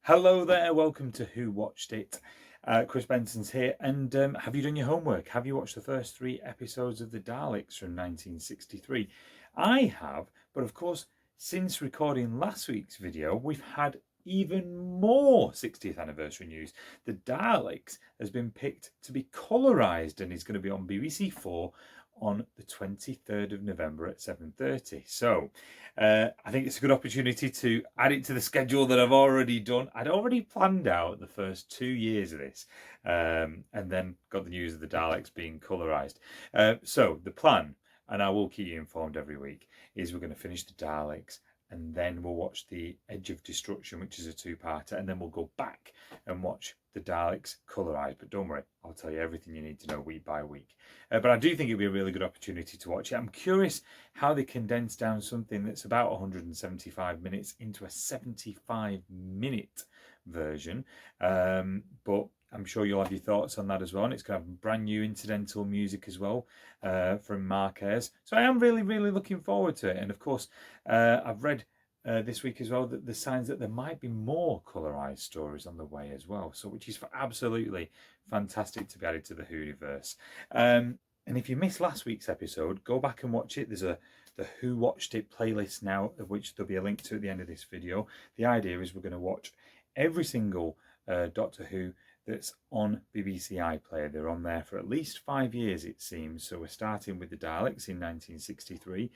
Hello there, welcome to Who Watched It. Chris Benson's here, and have you done your homework? Have you watched the first 3 episodes of the Daleks from 1963? I have, but of course, since recording last week's video, we've had even more 60th anniversary news. The Daleks has been picked to be colorised and is going to be on BBC 4 on the 23rd of November at 7:30. So I think it's a good opportunity to add it to the schedule that I've already done. I'd already planned out the first 2 years of this, and then got the news of the Daleks being colorised. So the plan, and I will keep you informed every week, is we're going to finish the Daleks, and then we'll watch The Edge of Destruction, which is a two-parter, and then we'll go back and watch the Daleks colorised. But don't worry, I'll tell you everything you need to know week by week. But I do think it'll be a really good opportunity to watch it. I'm curious how they condense down something that's about 175 minutes into a 75-minute version. But I'm sure you'll have your thoughts on that as well. And it's going to have brand new incidental music as well from Marquez. So I am really, really looking forward to it. And of course, I've read this week as well that the signs that there might be more colorized stories on the way as well. So which is absolutely fantastic to be added to the Whoviverse. And if you missed last week's episode, go back and watch it. There's the Who Watched It playlist now, of which there'll be a link to at the end of this video. The idea is we're going to watch every single Doctor Who that's on BBC Iplayer. They're on there for at least 5 years, it seems. So we're starting with the Daleks in 1963.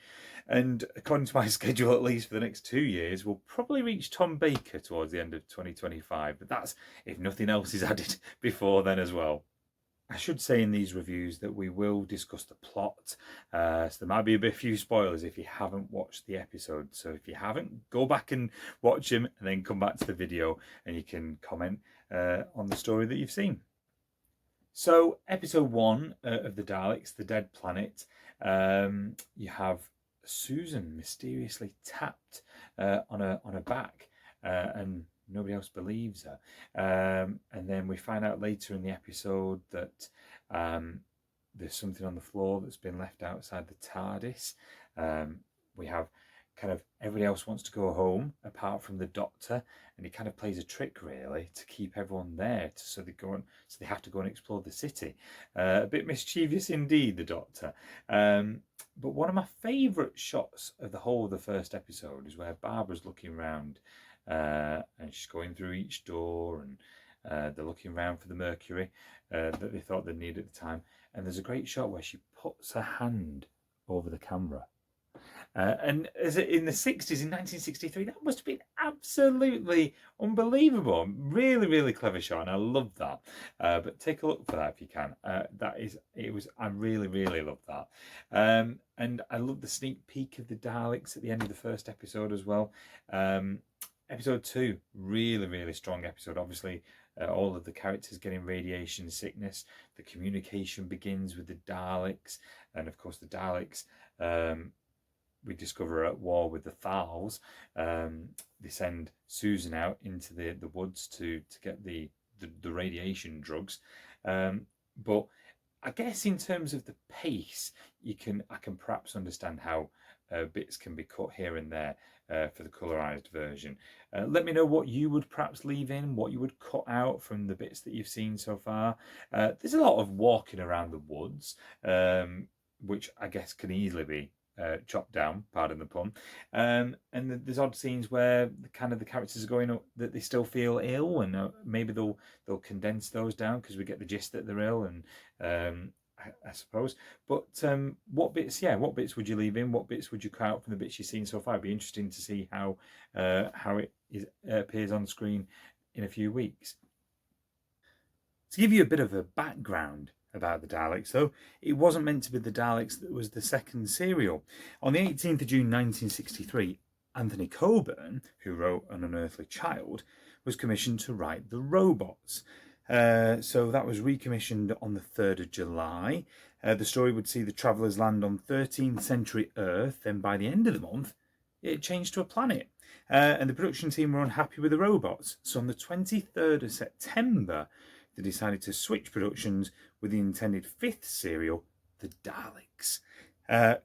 And according to my schedule, at least for the next 2 years, we'll probably reach Tom Baker towards the end of 2025. But that's if nothing else is added before then as well. I should say in these reviews that we will discuss the plot, so there might be a few spoilers if you haven't watched the episode. So if you haven't, go back and watch them and then come back to the video and you can comment on the story that you've seen. So episode 1 of the Daleks, The Dead Planet, you have Susan mysteriously tapped on her back and nobody else believes her. And then we find out later in the episode that there's something on the floor that's been left outside the TARDIS. We have kind of everybody else wants to go home apart from the Doctor, and he kind of plays a trick really to keep everyone there so they have to go and explore the city. A bit mischievous indeed, the Doctor. But one of my favourite shots of the whole of the first episode is where Barbara's looking around and she's going through each door, and they're looking around for the mercury that they thought they needed at the time. And there's a great shot where she puts her hand over the camera. And as in the 60s, in 1963, that must have been absolutely unbelievable. Really, really clever shot, and I love that. But take a look for that if you can. I really, really love that. And I love the sneak peek of the Daleks at the end of the first episode as well. Episode 2, really, really strong episode. Obviously, all of the characters getting radiation sickness. The communication begins with the Daleks. And of course, the Daleks, we discover, are at war with the Thals. They send Susan out into the woods to get the radiation drugs. But I guess in terms of the pace, I can perhaps understand how bits can be cut here and there for the colorized version. Let me know what you would perhaps leave in, what you would cut out from the bits that you've seen so far. There's a lot of walking around the woods, which I guess can easily be chopped down, pardon the pun. And there's odd scenes where the characters are going up that they still feel ill, and maybe they'll condense those down because we get the gist that they're ill, and I suppose. But what bits would you leave in? What bits would you cut out from the bits you've seen so far? It'd be interesting to see how it appears on screen in a few weeks. To give you a bit of a background about the Daleks, though, it wasn't meant to be the Daleks that was the second serial. On the 18th of June 1963, Anthony Coburn, who wrote An Unearthly Child, was commissioned to write The Robots. So that was recommissioned on the 3rd of July. The story would see the travellers land on 13th century Earth, then by the end of the month, it changed to a planet. And the production team were unhappy with the robots. So on the 23rd of September, they decided to switch productions with the intended 5th serial, The Daleks.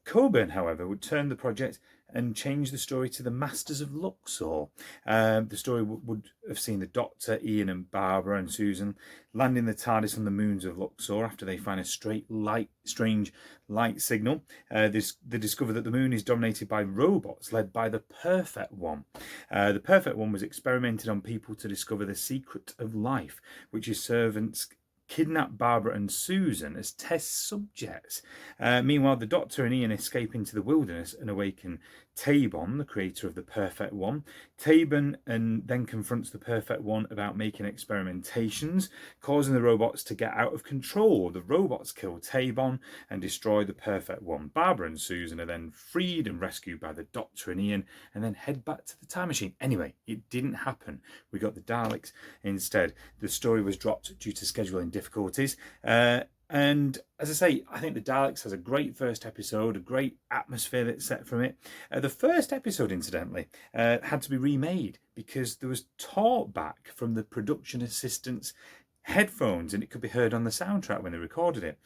Coburn, however, would turn the project and change the story to the Masters of Luxor. The story would have seen the Doctor, Ian and Barbara and Susan landing the TARDIS on the moons of Luxor after they find a strange light signal. They discover that the moon is dominated by robots led by the Perfect One. The Perfect One was experimented on people to discover the secret of life, which his servants kidnap Barbara and Susan as test subjects. Meanwhile, the Doctor and Ian escape into the wilderness and awaken Tabon, the creator of the Perfect One. Tabon then confronts the Perfect One about making experimentations, causing the robots to get out of control. The robots kill Tabon and destroy the Perfect One. Barbara and Susan are then freed and rescued by the Doctor and Ian, and then head back to the time machine. Anyway, it didn't happen. We got the Daleks instead. The story was dropped due to scheduling difficulties. And as I say, I think the Daleks has a great first episode, a great atmosphere that's set from it. The first episode, incidentally, had to be remade because there was talkback from the production assistants' headphones, and it could be heard on the soundtrack when they recorded it.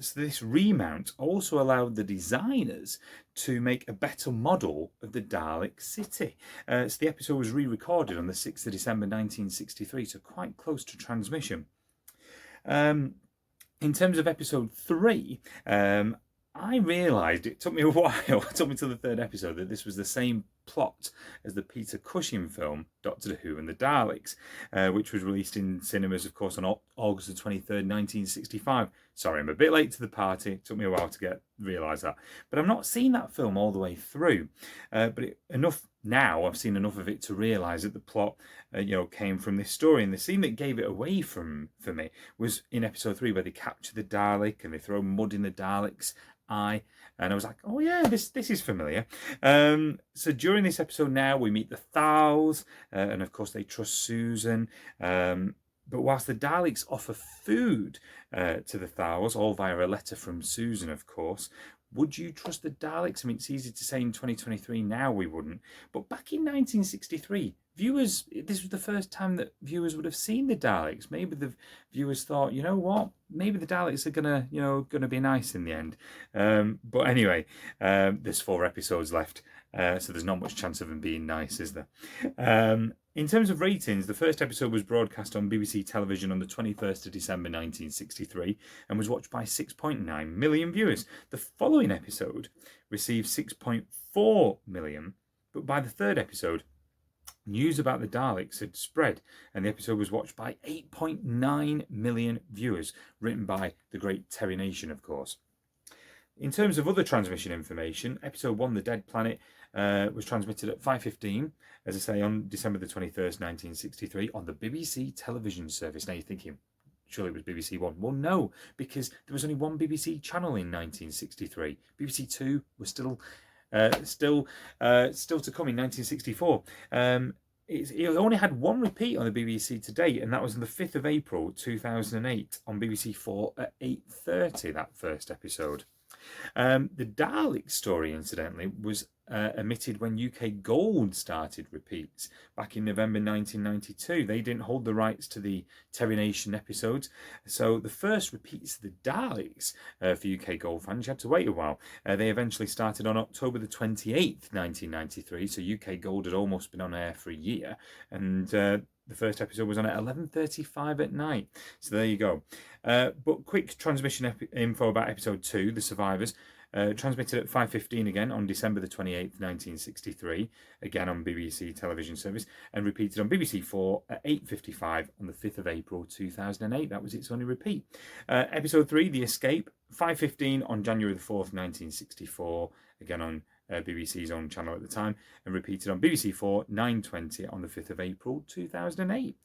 So this remount also allowed the designers to make a better model of the Dalek city. So the episode was re-recorded on the 6th of December 1963, so quite close to transmission. In terms of episode 3, I realised, it took me a while, it took me to the third episode, that this was the same plot as the Peter Cushing film, Doctor Who and the Daleks, which was released in cinemas, of course, on August the 23rd, 1965. Sorry, I'm a bit late to the party. It took me a while to realise that. But I've not seen that film all the way through. Now I've seen enough of it to realise that the plot, came from this story. And the scene that gave it away for me was in episode 3, where they capture the Dalek and they throw mud in the Dalek's eye. And I was like, oh yeah, this is familiar. So during this episode now, we meet the Thals, and of course they trust Susan. But whilst the Daleks offer food to the Thals, all via a letter from Susan, of course, would you trust the Daleks? I mean, it's easy to say in 2023 now we wouldn't. But back in 1963, this was the first time that viewers would have seen the Daleks. Maybe the viewers thought, you know what? Maybe the Daleks are gonna be nice in the end. But anyway, there's 4 episodes left, so there's not much chance of them being nice, is there? In terms of ratings, the first episode was broadcast on BBC television on the 21st of December 1963 and was watched by 6.9 million viewers. The following episode received 6.4 million, but by the third episode, news about the Daleks had spread and the episode was watched by 8.9 million viewers, written by the great Terry Nation, of course. In terms of other transmission information, episode 1, The Dead Planet, was transmitted at 5:15, as I say, on December the 21st, 1963, on the BBC television service. Now you're thinking, surely it was BBC One. Well, no, because there was only one BBC channel in 1963. BBC Two was still to come in 1964. It only had one repeat on the BBC to date, and that was on the 5th of April 2008 on BBC 4 at 8:30, that first episode. The Dalek story, incidentally, was emitted when UK Gold started repeats back in November 1992. They didn't hold the rights to the Terry Nation episodes, so the first repeats of the Daleks for UK Gold fans, you had to wait a while. They eventually started on October the 28th, 1993, so UK Gold had almost been on air for a year, and the first episode was on at 11:35 at night. So there you go. But quick transmission info about episode 2, The Survivors. Transmitted at 5:15 again on December the 28th, 1963, again on BBC television service, and repeated on BBC 4 at 8:55 on the 5th of April 2008. That was its only repeat. Episode 3, The Escape, 5:15 on January the 4th, 1964, again on BBC's own channel at the time, and repeated on BBC 4, 9:20 on the 5th of April 2008.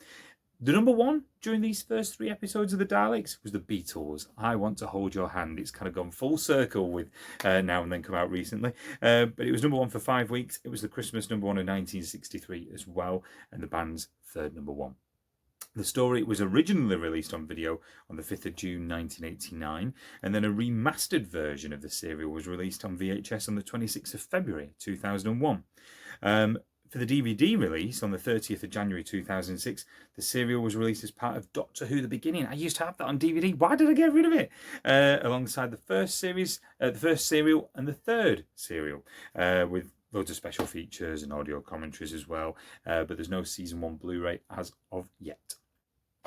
The number 1 during these first 3 episodes of the Daleks was the Beatles. I Want to Hold Your Hand. It's kind of gone full circle with Now and Then come out recently. But it was number 1 for 5 weeks. It was the Christmas number 1 of 1963 as well, and the band's third number 1. The story was originally released on video on the 5th of June 1989, and then a remastered version of the serial was released on VHS on the 26th of February 2001. For the DVD release on the 30th of January 2006, the serial was released as part of Doctor Who: The Beginning. I used to have that on DVD. Why did I get rid of it? Alongside the first serial and the third serial, with loads of special features and audio commentaries as well, but there's no season 1 Blu-ray as of yet.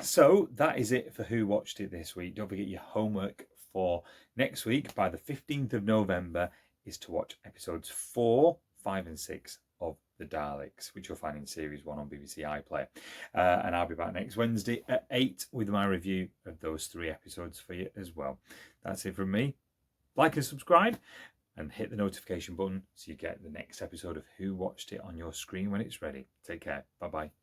So that is it for Who Watched It this week. Don't forget your homework for next week by the 15th of November is to watch episodes 4, 5 and 6 of The Daleks, which you'll find in series 1 on BBC Iplayer. And I'll be back next Wednesday at 8 with my review of those 3 episodes for you as well. That's it from me. Like and subscribe and hit the notification button so you get the next episode of Who Watched It on your screen when it's ready. Take care. Bye-bye.